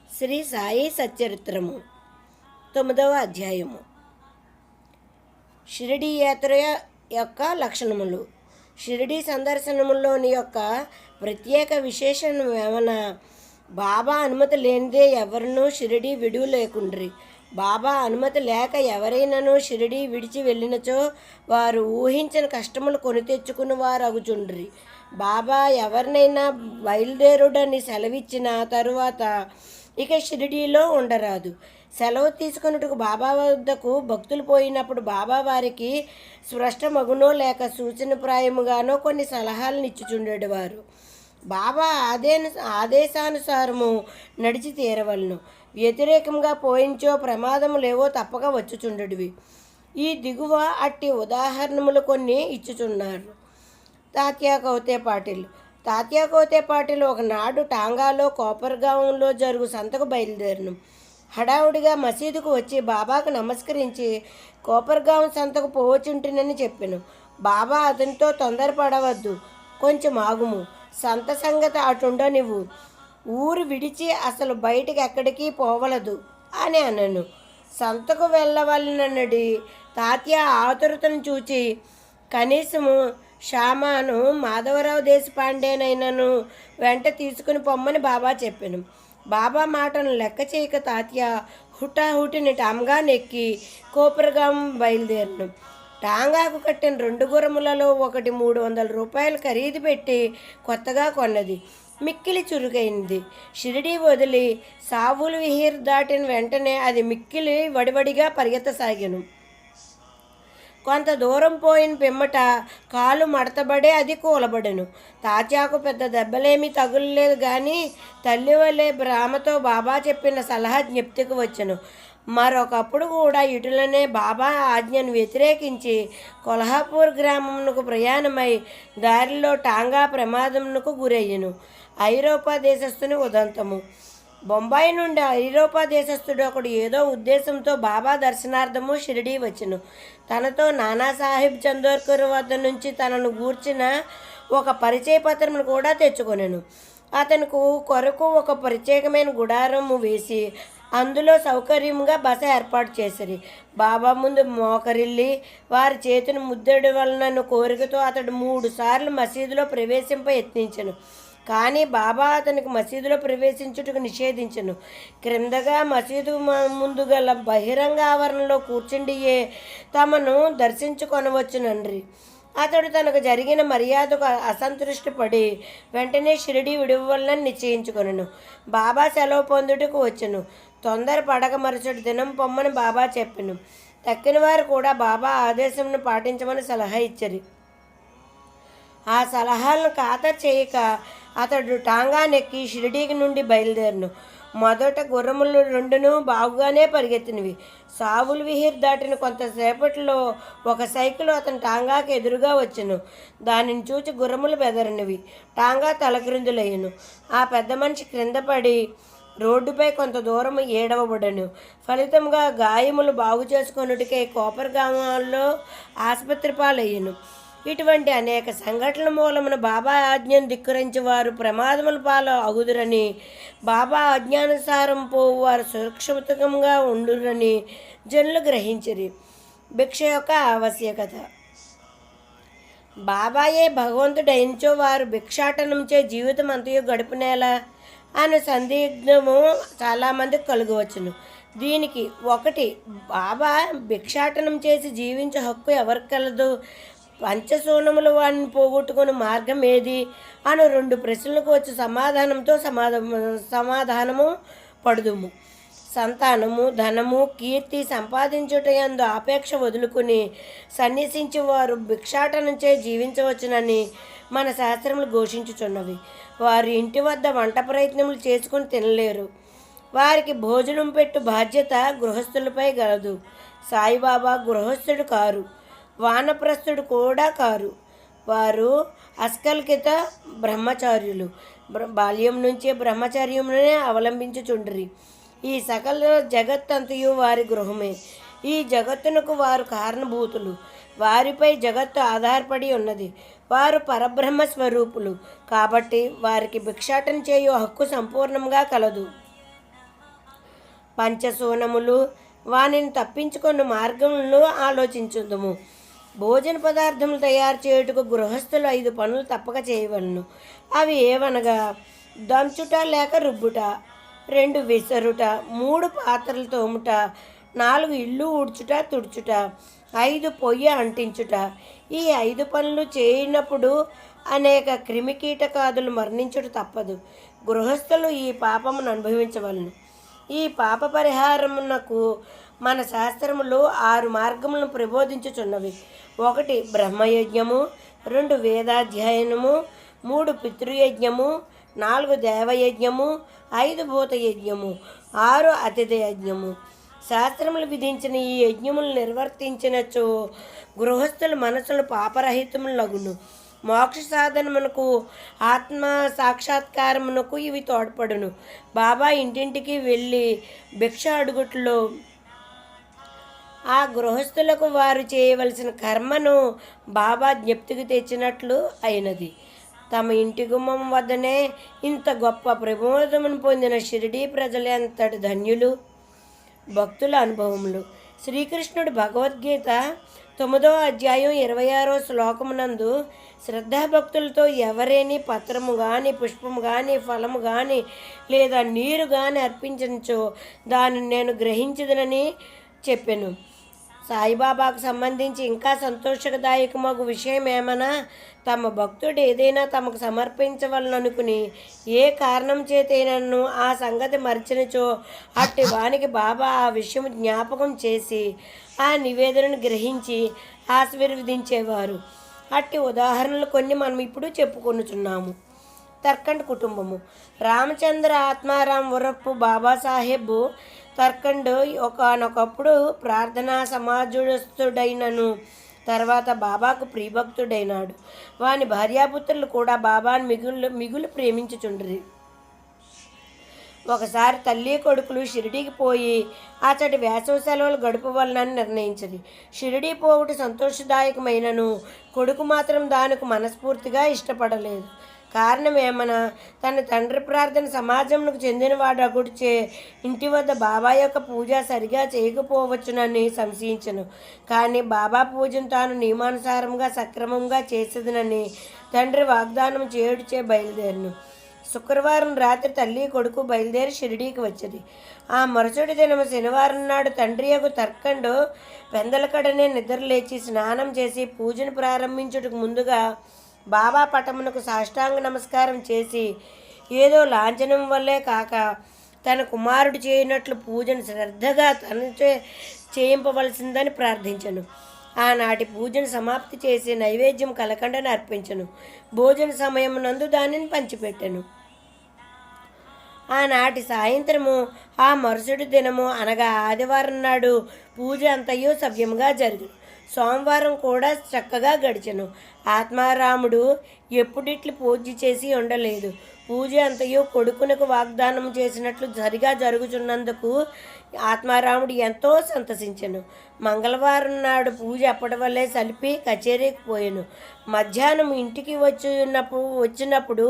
శ్రీ సాయి సచ్చరిత్రము 9వ అధ్యాయము. షిరిడీ యాత్ర యొక్క లక్షణములు. షిరిడీ సందర్శనములోని యొక్క ప్రత్యేక విశేషణం ఏమన్నా, బాబా అనుమతి లేనిదే ఎవరినూ షిరిడీ విడువ లేకుండ్రి. బాబా అనుమతి లేక ఎవరైనాను షిరిడీ విడిచి వెళ్ళినచో వారు ఊహించిన కష్టములు కొని తెచ్చుకుని వారు అగుచుండ్రి. బాబా ఎవరినైనా బయలుదేరుడని సెలవిచ్చిన తరువాత ఇక షిరిడీలో ఉండరాదు. సెలవు తీసుకున్నట్టుకు బాబా వద్దకు భక్తులు పోయినప్పుడు బాబా వారికి స్పష్టమగునో లేక సూచనప్రాయముగానో కొన్ని సలహాలను ఇచ్చుచుండేవారు. బాబా ఆదేశానుసారము నడిచి తీరవలను. వ్యతిరేకంగా పోయించో ప్రమాదములేవో తప్పక వచ్చుచుండడివి. ఈ దిగువ అట్టి ఉదాహరణములు కొన్ని ఇచ్చుచున్నారు. తాత్యా కౌతే పాటిల్ ఒకనాడు టాంగాలో కోపర్గాంలో జరుగు సంతకు బయలుదేరను. హడావుడిగా మసీదుకు వచ్చి బాబాకు నమస్కరించి కోపర్గాం సంతకు పోవచుంటునని చెప్పాను. బాబా అతనితో తొందరపడవద్దు, కొంచెం ఆగుము, సంత సంగతి అటుండనివ్వు, ఊరు విడిచి అసలు బయటికి ఎక్కడికి పోవలదు అని అన్నాను. సంతకు వెళ్ళవలనడి తాత్య ఆతురతను చూచి కనీసము షామాను మాధవరావు దేశపాండేనైనాను వెంట తీసుకుని పొమ్మని బాబా చెప్పాను. బాబా మాటను లెక్క చేయక తాత్య హుటాహుటిని టాంగా నెక్కి కోపర్గాం బయలుదేరను. టాంగాకు కట్టిన 2 గుర్రములలో ఒకటి 300 రూపాయలు ఖరీదు పెట్టి కొత్తగా కొన్నది. మిక్కిలి చురుకైంది. షిరిడీ వదిలి సావుల్ విహీర్ దాటిన వెంటనే అది మిక్కిలి వడివడిగా పరిగెత్తసాగాను. కొంత దూరం పోయిన పిమ్మట కాలు మడతబడే అది కూలబడెను. తాత్యాకు పెద్ద దెబ్బలేమీ తగులలేదు కానీ తల్లి వలె బ్రాహ్మతో బాబా చెప్పిన సలహా జ్ఞప్తికి వచ్చెను. మరొకప్పుడు కూడా ఇటులనే బాబా ఆజ్ఞను వ్యతిరేకించి కొల్హాపూర్ గ్రామమునకు ప్రయాణమై దారిలో టాంగా ప్రమాదమునకు గురయ్యను. ఐరోపా దేశస్థుని ఉదంతము. బొంబాయి నుండి ఐరోపా దేశస్థుడు ఒకడు ఏదో ఉద్దేశంతో బాబా దర్శనార్థము షిరిడీ వచ్చెను. తనతో నానాసాహెబ్ చందోర్కర్ వద్ద నుంచి తనను గూర్చిన ఒక పరిచయ పత్రమును కూడా తెచ్చుకొనెను. అతనికి కొరకు ఒక ప్రత్యేకమైన గుడారము వేసి అందులో సౌకర్యంగా బస ఏర్పాటు చేసిరి. బాబా ముందు మోకరిల్లి వారి చేతిని ముద్దడి వలన కోరికతో అతడు 3 సార్లు మసీదులో ప్రవేశింప యత్నించెను. కానీ బాబా అతనికి మసీదులో ప్రవేశించుటకు నిషేధించెను. క్రిందగా మసీదు ముందు గల బహిరంగ ఆవరణలో కూర్చుండియే తమను దర్శించుకొనవచ్చునండ్రి. అతడు తనకు జరిగిన మర్యాదకు అసంతృష్టిపడి వెంటనే షిరిడీ విడువలని నిశ్చయించుకొనెను. బాబా సెలవు పొందుటకు వచ్చెను. తొందర పడక మరుసటి దినం పొమ్మని బాబా చెప్పెను. తక్కిన వారు కూడా బాబా ఆదేశంను పాటించమని సలహా ఇచ్చరి. ఆ సలహాలను ఖాతరు చేయక అతడు టాంగా నెక్కి షిరిడీకి నుండి బయలుదేరను. మొదట గుర్రములు 2 బాగుగానే పరిగెత్తినవి. సావుల్ విహీర్ దాటిన కొంతసేపట్లో ఒక సైకిల్ అతని టాంగాకి ఎదురుగా వచ్చెను. దానిని చూచి గుర్రములు బెదరనివి. టాంగా తలక్రిందులయ్యను. ఆ పెద్ద మనిషి క్రింద పడి రోడ్డుపై కొంత దూరం ఏడవబడను. ఫలితంగా గాయములు బాగు చేసుకొనుటకై కోపర్గాంలో ఆసుపత్రి పాలయ్యను. ఇటువంటి అనేక సంఘటనల మూలమున బాబా ఆజ్ఞను ధిక్కరించి వారు ప్రమాదముల పాలు అగుదురని, బాబా ఆజ్ఞానుసారం పోవు వారు సురక్షితంగా ఉండురని జనులు గ్రహించిరి. భిక్ష యొక్క ఆవశ్యకత. బాబాయే భగవంతుడైంచో వారు భిక్షాటనంచే జీవితం అంతయు గడుపునేలా అనే సందిగ్ధము చాలామందికి కలుగవచ్చును. దీనికి 1 బాబా భిక్షాటనం చేసి జీవించే హక్కు ఎవరికి కలదు? పంచశూన్యములు వాడిని పోగొట్టుకుని మార్గం ఏది అని 2 ప్రశ్నలకు వచ్చి సమాధానము పడుదుము. సంతానము, ధనము, కీర్తి సంపాదించుటయందు ఆపేక్ష వదులుకుని సన్యసించి వారు భిక్షాటనంచే జీవించవచ్చునని మన శాస్త్రములు ఘోషించుచున్నవి. వారు ఇంటి వద్ద వంట ప్రయత్నములు చేసుకుని తినలేరు. వారికి భోజనం పెట్టు బాధ్యత గృహస్థులపై గలదు. సాయిబాబా గృహస్థుడు కారు, వానప్రస్థుడు కూడా కారు. వారు అస్కల్కిత బ్రహ్మచార్యులు. బాల్యం నుంచే బ్రహ్మచర్యమునే అవలంబించుచుండ్రి. ఈ సకల జగత్తంతయు వారి గృహమే. ఈ జగత్తునకు వారు కారణభూతులు. వారిపై జగత్తు ఆధారపడి ఉన్నది. వారు పరబ్రహ్మ స్వరూపులు కాబట్టి వారికి భిక్షాటన చేయు హక్కు సంపూర్ణంగా కలదు. పంచసూనములు వానిని తప్పించుకొని మార్గములను ఆలోచించుదుము. భోజన పదార్థములు తయారు చేయుటకు గృహస్థులు 5 పనులు తప్పక చేయవలను. అవి ఏవనగా దంచుట లేక రుబ్బుట, 2 విసరుట, 3 పాత్రలు తోముట, 4 ఇల్లు ఊడ్చుట తుడుచుట, 5 పొయ్యి అంటించుట. ఈ 5 పనులు చేయనప్పుడు అనేక క్రిమికీటకాదులు మరణించుట తప్పదు. గృహస్థులు ఈ పాపమును అనుభవించవలను. ఈ పాప పరిహారమునకు మన శాస్త్రములు 6 మార్గములను ప్రబోధించుచున్నవి. 1 బ్రహ్మయజ్ఞము, 2 వేదాధ్యయనము, 3 పితృయజ్ఞము, 4 దేవయజ్ఞము, 5 భూతయజ్ఞము, 6 అతిథి యజ్ఞము. శాస్త్రములు విధించిన ఈ యజ్ఞములు నిర్వర్తించినచో గృహస్థుల మనసులు పాపరహితములగును. మోక్ష సాధనమునకు ఆత్మ సాక్షాత్కారమునకు ఇవి తోడ్పడును. బాబా ఇంటింటికి వెళ్ళి భిక్ష అడుగుట్లో ఆ గృహస్థులకు వారు చేయవలసిన కర్మను బాబా జ్ఞప్తికి తెచ్చినట్లు అయినది. తమ ఇంటి గుమ్మం వద్దనే ఇంత గొప్ప ప్రబోధమును పొందిన షిరిడీ ప్రజలు ఎంతటి ధన్యులు. భక్తుల అనుభవములు. శ్రీకృష్ణుడు భగవద్గీత 9వ అధ్యాయం 26వ శ్లోకమునందు శ్రద్ధాభక్తులతో ఎవరేని పత్రము కానీ పుష్పము కానీ ఫలము కానీ లేదా నీరు కానీ అర్పించనిచో దానిని నేను గ్రహించదనని చెప్పాను. సాయిబాబాకు సంబంధించి ఇంకా సంతోషదాయకమగు విషయం ఏమన్నా, తమ భక్తుడు ఏదైనా తమకు సమర్పించవలననుకుని ఏ కారణం చేతైనను ఆ సంగతి మర్చినచో అట్టి వానికి బాబా ఆ విషయం జ్ఞాపకం చేసి ఆ నివేదనను గ్రహించి ఆశీర్వదించేవారు. అట్టి ఉదాహరణలు కొన్ని మనం ఇప్పుడు చెప్పుకొనుచున్నాము. తర్కండ్ కుటుంబము. రామచంద్ర ఆత్మారాం ఉరప్పు బాబాసాహెబ్ తర్కండ్ ఒకనొకప్పుడు ప్రార్థనా సమాజస్థుడైనను తర్వాత బాబాకు ప్రియభక్తుడైనాడు. వాని భార్యాపుత్రులు కూడా బాబాను మిగులు ప్రేమించుచుండ్రి. ఒకసారి తల్లి కొడుకులు షిరిడీకి పోయి అచ్చటి వేసవి సెలవులు గడపవలనని నిర్ణయించింది. షిరిడీ పోవుట సంతోషదాయకమైనను కొడుకు మాత్రం దానికి మనస్ఫూర్తిగా ఇష్టపడలేదు. కారణం ఏమన్నా, తన తండ్రి ప్రార్థన సమాజంకు చెందినవాడు అగుడిచే ఇంటి వద్ద బాబా యొక్క పూజ సరిగా చేయకపోవచ్చునని సంశయించను. కానీ బాబా పూజను తాను నియమానుసారంగా సక్రమంగా చేసేదనని తండ్రి వాగ్దానం చేయుడిచే బయలుదేరను. శుక్రవారం రాత్రి తల్లి కొడుకు బయలుదేరి షిరిడీకి వచ్చింది. ఆ మరుసటి దినం శనివారం నాడు తండ్రి యొక్క తర్కండు పెందలకడనే నిద్రలేచి స్నానం చేసి పూజను ప్రారంభించుటకు ముందుగా బాబా పటమునకు సాష్టాంగ నమస్కారం చేసి ఏదో లాంఛనం వల్లే కాక తన కుమారుడు చేయనట్లు పూజను శ్రద్ధగా తనచే చేయింపవలసిందని ప్రార్థించను. ఆనాటి పూజను సమాప్తి చేసి నైవేద్యం కలకండను అర్పించను. భోజన సమయం నందు దానిని పంచిపెట్టెను. ఆనాటి సాయంత్రము ఆ మరుసటి దినము అనగా ఆదివారం నాడు పూజ అంతయు సవ్యంగా జరిగింది. సోమవారం కూడా చక్కగా గడిచెను. ఆత్మారాముడు ఎప్పుడిట్లు పూజ చేసి ఉండలేదు. పూజ అంతయు కొడుకునకు వాగ్దానం చేసినట్లు సరిగా జరుగుతున్నందుకు ఆత్మారాముడు ఎంతో సంతసించెను. మంగళవారం నాడు పూజ అప్పటి వల్లే సలిపి కచేరీకి పోయాను. మధ్యాహ్నం ఇంటికి వచ్చినప్పుడు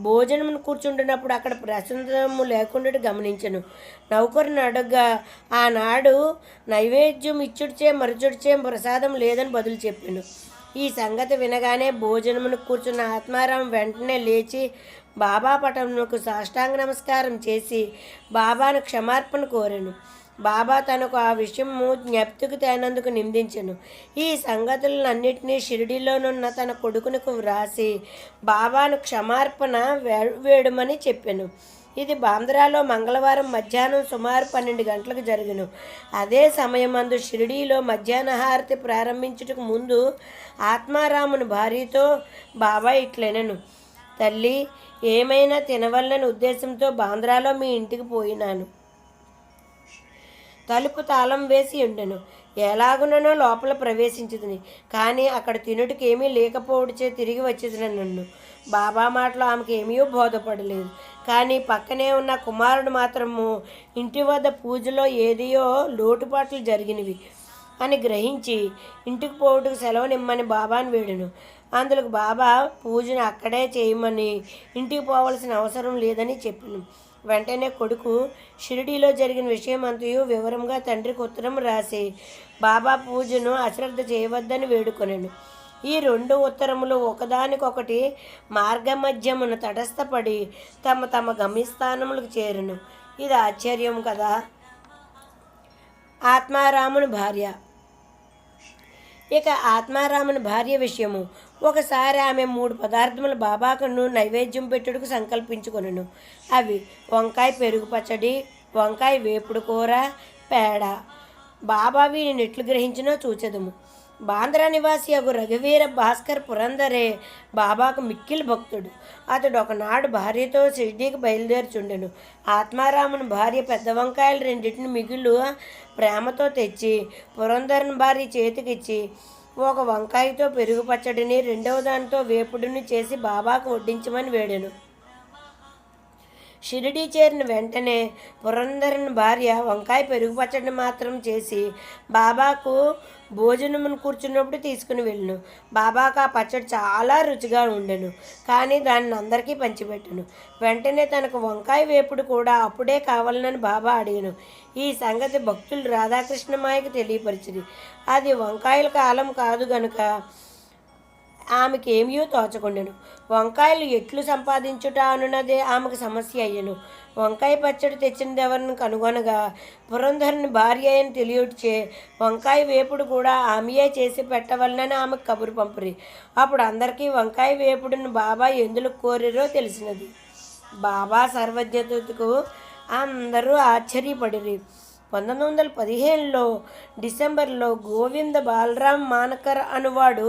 భోజనం కూర్చుంటున్నప్పుడు అక్కడ ప్రశాంతము లేకుండా గమనించను. నౌకరుని అడగ్గా ఆనాడు నైవేద్యం ఇచ్చుడిచే మరుచుడిచే ప్రసాదం లేదని బదులు చెప్పాను. ఈ సంగతి వినగానే భోజనమును కూర్చున్న ఆత్మారాం వెంటనే లేచి బాబా పటమునకు సాష్టాంగ నమస్కారం చేసి బాబాను క్షమార్పణ కోరాను. బాబా తనకు ఆ విషయము జ్ఞప్తికి తేనందుకు నిందించెను. ఈ సంగతులన్నింటినీ షిరిడీలోనున్న తన కొడుకునకు వ్రాసి బాబాను క్షమార్పణ వేడుమని చెప్పాను. ఇది బాంద్రాలో మంగళవారం మధ్యాహ్నం సుమారు 12 గంటలకు జరిగిను. అదే సమయమందు షిరిడీలో మధ్యాహ్న హారతి ప్రారంభించుటకు ముందు ఆత్మారాముని భార్యతో బాబా ఇట్లనెను, తల్లి, ఏమైనా తినవలన ఉద్దేశంతో బాంద్రాలో మీ ఇంటికి పోయినాను. తలుపు తాళం వేసి ఉండెను. ఎలాగునో లోపల ప్రవేశించుదని, కానీ అక్కడ తినుటికి ఏమీ లేకపోవడిచే తిరిగి వచ్చేదని నన్ను. బాబా మాటలు ఆమెకు ఏమీ బోధపడలేదు. కానీ పక్కనే ఉన్న కుమారుడు మాత్రము ఇంటి వద్ద పూజలో ఏదియో లోటుపాట్లు జరిగినవి. అని గ్రహించి ఇంటికి పోవుటకు సెలవునిమ్మని బాబాను వేడును. అందులోకి బాబా పూజను అక్కడే చేయమని, ఇంటికి పోవలసిన అవసరం లేదని చెప్పాను. వెంటనే కొడుకు షిరిడీలో జరిగిన విషయం అంతయు వివరంగా తండ్రికి ఉత్తరం రాసి బాబా పూజను అశ్రద్ధ చేయవద్దని వేడుకొనెను. ఈ 2 ఉత్తరములు ఒకదానికొకటి మార్గమధ్యమున తటస్థపడి తమ తమ గమ్యస్థానములకు చేరును. ఇది ఆశ్చర్యం కదా. ఆత్మారాముని భార్య. ఇక ఆత్మారాముని భార్య విషయము. ఒకసారి ఆమె 3 పదార్థములు బాబాకును నైవేద్యం పెట్టుటకు సంకల్పించుకొనెను. అవి వంకాయ పెరుగు పచ్చడి, వంకాయ వేపుడు కూర, పేడ. బాబా వీరిని ఎట్లు గ్రహించినో చూచెదము. బాంద్రా నివాసి అగు రఘువీర భాస్కర్ పురందరే బాబాకు మిక్కిలి భక్తుడు. అతడు ఒకనాడు భార్యతో షిర్డీకి బయలుదేరుచుండెను. ఆత్మారాముని భార్య పెద్ద వంకాయలు 2 మిగులు ప్రేమతో తెచ్చి పురందరుని భార్య చేతికిచ్చి ఒక వంకాయతో పెరుగు పచ్చడిని, 2వ దానితో వేపుడుని చేసి బాబాకు వడ్డించమని వేడాను. షిరిడీ చేరిన వెంటనే పురందరుని భార్య వంకాయ పెరుగు పచ్చడిని మాత్రం చేసి బాబాకు భోజనమును కూర్చున్నప్పుడు తీసుకుని వెళ్ళను. బాబాకు ఆ పచ్చడి చాలా రుచిగా ఉండెను. కానీ దాన్ని అందరికీ పంచిపెట్టను. వెంటనే తనకు వంకాయ వేపుడు కూడా అప్పుడే కావాలని బాబా అడిగాను. ఈ సంగతి భక్తులు రాధాకృష్ణమాయకు తెలియపరిచింది. అది వంకాయల కాలం కాదు గనుక ఆమెకి ఏమీ తోచకుండెను. వంకాయలు ఎట్లు సంపాదించుట అనున్నదే ఆమెకు సమస్య అయ్యను. వంకాయ పచ్చడి తెచ్చినది ఎవరిని కనుగొనగా పురంధరుని భార్య అని తెలియచే వంకాయ వేపుడు కూడా ఆమెయే చేసి పెట్టవలనని ఆమెకు కబురు పంపిరి. అప్పుడు అందరికీ వంకాయ వేపుడుని బాబా ఎందుకు కోరిరో తెలిసినది. బాబా సర్వజ్ఞతకు అందరూ ఆశ్చర్యపడిరి. 1915లో డిసెంబర్లో గోవింద బాలరామ్ మానకర్ అనువాడు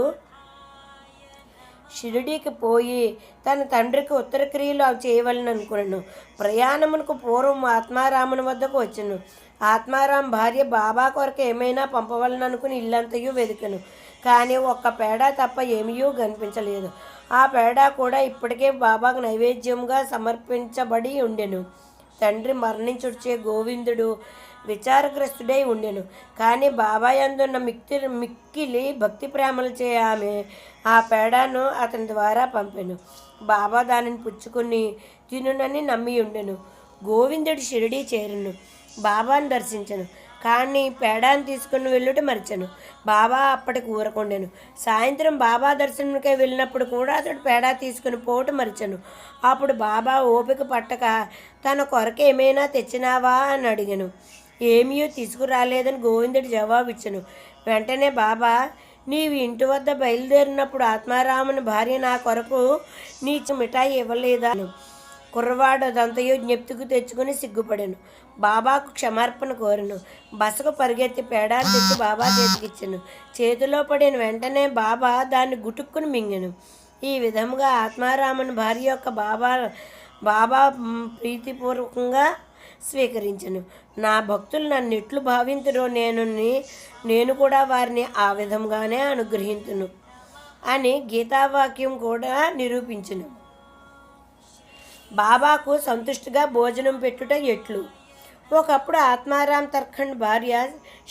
షిరిడీకి పోయి తన తండ్రికి ఉత్తర క్రియలు చేయవలని అనుకున్నాను. ప్రయాణమునకు పూర్వం ఆత్మారాముని వద్దకు వచ్చాను. ఆత్మారాం భార్య బాబా కొరకు ఏమైనా పంపవాలని అనుకుని ఇల్లంతయూ వెతికాను. కానీ ఒక్క పేడ తప్ప ఏమీ కనిపించలేదు. ఆ పేడ కూడా ఇప్పటికే బాబాకు నైవేద్యంగా సమర్పించబడి ఉండెను. తండ్రి మరణించుడిచే గోవిందుడు విచారగ్రస్తుడై ఉండెను. కానీ బాబా యందున్న మిక్కిలి భక్తి ప్రేమలచే ఆమె ఆ పేడను అతని ద్వారా పంపెను. బాబా దానిని పుచ్చుకొని తినునని నమ్మి ఉండెను. గోవిందుడు షిరిడీ చేరెను. బాబాను దర్శించను. కానీ పేడాను తీసుకుని వెళ్ళుట మరిచెను. బాబా అప్పటికి ఊరకుండెను. సాయంత్రం బాబా దర్శనంకై వెళ్ళినప్పుడు కూడా అతడు పేడా తీసుకుని పోవటం మరిచెను. అప్పుడు బాబా ఓపిక పట్టక తన కొరకు ఏమైనా తెచ్చినావా అని అడిగాను. ఏమీ తీసుకురాలేదని గోవిందుడు జవాబిచ్చను. వెంటనే బాబా, నీవు ఇంటి వద్ద బయలుదేరినప్పుడు ఆత్మారాముని భార్య నా కొరకు నీచు మిఠాయి ఇవ్వలేదా? కుర్రవాడు అదంతయో జ్ఞప్తికి తెచ్చుకుని సిగ్గుపడాను. బాబాకు క్షమార్పణ కోరను. బసకు పరిగెత్తి పేడాలు తెచ్చి బాబా చేతికిచ్చాను. చేతిలో పడిన వెంటనే బాబా దాన్ని గుటుక్కుని మింగెను. ఈ విధముగా ఆత్మారాముని భార్య యొక్క బాబా ప్రీతిపూర్వకంగా స్వీకరించను. నా భక్తులు నన్ను ఎట్లు భావింతురో నేను కూడా వారిని ఆ విధంగానే అనుగ్రహించును అని గీతావాక్యం కూడా నిరూపించును. బాబాకు సంతుష్టిగా భోజనం పెట్టుట ఎట్లు. ఒకప్పుడు ఆత్మారాం తర్ఖండ్ భార్య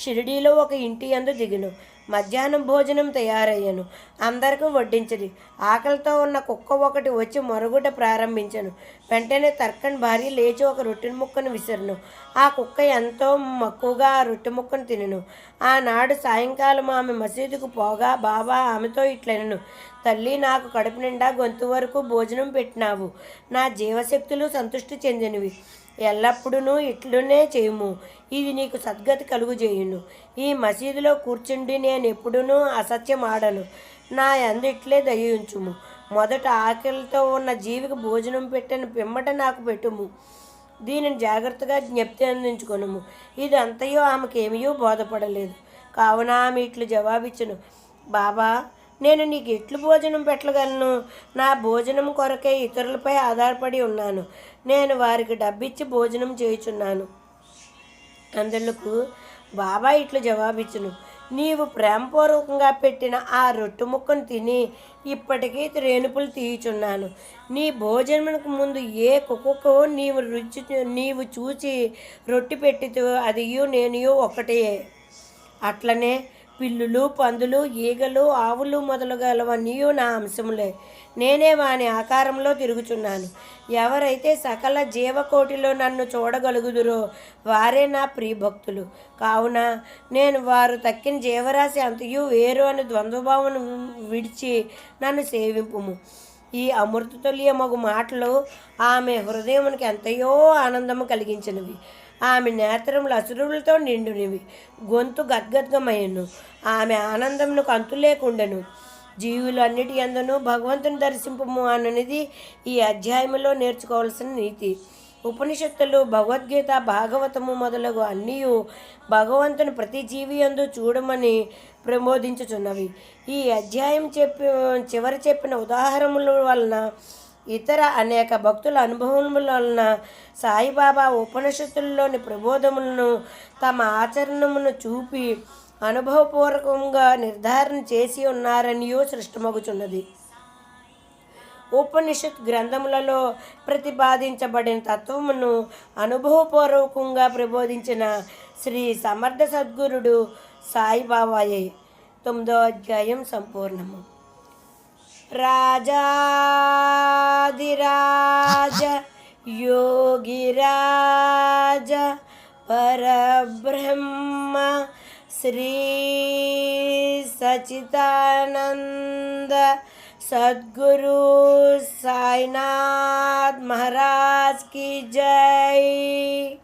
షిరిడీలో ఒక ఇంటి యందు దిగును. మధ్యాహ్నం భోజనం తయారయ్యను. అందరికీ వడ్డించది. ఆకలితో ఉన్న కుక్క ఒకటి వచ్చి మొరుగుట ప్రారంభించను. వెంటనే తర్ఖండ్ భార్య లేచి ఒక రొట్టె ముక్కను విసిరను. ఆ కుక్క ఎంతో మక్కువగా ఆ రొట్టె ముక్కను తినను. ఆనాడు సాయంకాలం ఆమె మసీదుకు పోగా బాబా ఆమెతో ఇట్లనను, తల్లి, నాకు కడుపు నిండా గొంతు వరకు భోజనం పెట్టినావు. నా జీవశక్తులు సంతృష్టి చెందినవి. ఎల్లప్పుడూ ఇట్లునే చేయుము. ఇది నీకు సద్గతి కలుగుజేయును. ఈ మసీదులో కూర్చుండి నేను ఎప్పుడూ అసత్యం ఆడను. నా అందిట్లే దయించుము. మొదట ఆకలితో ఉన్న జీవికి భోజనం పెట్టిన పిమ్మట నాకు పెట్టుము. దీనిని జాగ్రత్తగా జ్ఞప్తి అందించుకొనుము. ఇది అంతయో ఆమెకేమీ బోధపడలేదు. కావున ఆమె ఇట్లు జవాబిచ్చును, బాబా, నేను నీకు ఎట్లు భోజనం పెట్టగలను? నా భోజనం కొరకే ఇతరులపై ఆధారపడి ఉన్నాను. నేను వారికి డబ్బిచ్చి భోజనం చేయుచున్నాను. అందులకు బాబా ఇట్లు జవాబిచ్చును, నీవు ప్రేమపూర్వకంగా పెట్టిన ఆ రొట్టె ముక్కను తిని ఇప్పటికీ రేణుపులు తీయుచున్నాను. నీ భోజనమునకు ముందు ఏ కుక్కకు నీవు చూచి రొట్టె పెట్టితో అదియు నేనియు ఒకటే. అట్లనే పిల్లులు, పందులు, ఈగలు, ఆవులు మొదలుగలవన్నీ నా అంశములే. నేనే వాని ఆకారంలో తిరుగుచున్నాను. ఎవరైతే సకల జీవకోటిలో నన్ను చూడగలుగుదురో వారే నా ప్రియభక్తులు. కావున నేను వారు తక్కిన జీవరాశి అంతయు వేరు అని ద్వంద్వభావను విడిచి నన్ను సేవింపుము. ఈ అమృతతుల్యమగు మాటలు ఆమె హృదయమునికి ఎంతయో ఆనందము కలిగించినవి. ఆమె నేత్రములు అసురులతో నిండునివి, గొంతు గద్గద్గమయ్యను. ఆమె ఆనందమునకు అంతు లేకుండెను. జీవులు అన్నిటి యందును భగవంతుని దర్శింపము అన్నది ఈ అధ్యాయంలో నేర్చుకోవాల్సిన నీతి. ఉపనిషత్తులు, భగవద్గీత, భాగవతము మొదలగు అన్నీ భగవంతుని ప్రతి జీవి యందు చూడమని ప్రబోధించుచున్నవి. ఈ అధ్యాయం చివరి చెప్పిన ఉదాహరణల వలన ఇతర అనేక భక్తుల అనుభవముల వలన సాయిబాబా ఉపనిషత్తుల్లోని ప్రబోధములను తమ ఆచరణమును చూపి అనుభవపూర్వకంగా నిర్ధారణ చేసి ఉన్నారనియో సృష్టమగుచున్నది. ఉపనిషత్ గ్రంథములలో ప్రతిపాదించబడిన తత్వమును అనుభవపూర్వకంగా ప్రబోధించిన శ్రీ సమర్థ సద్గురుడు సాయిబాబాయే. 9వ అధ్యాయం సంపూర్ణము. రాజాదిరాజ యోగిరాజ పరబ్రహ్మ శ్రీ సచిదానంద సద్గురు సాయినాథ్ మహారాజ్ की जय।